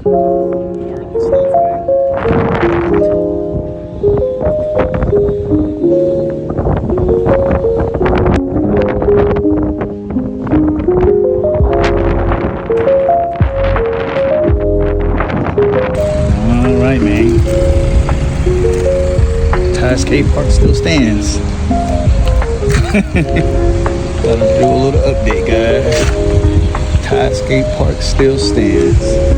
Gnarly stuff, man. All right, man. Ky Park still stands. Gotta do a little update, guys. Ky Park still stands.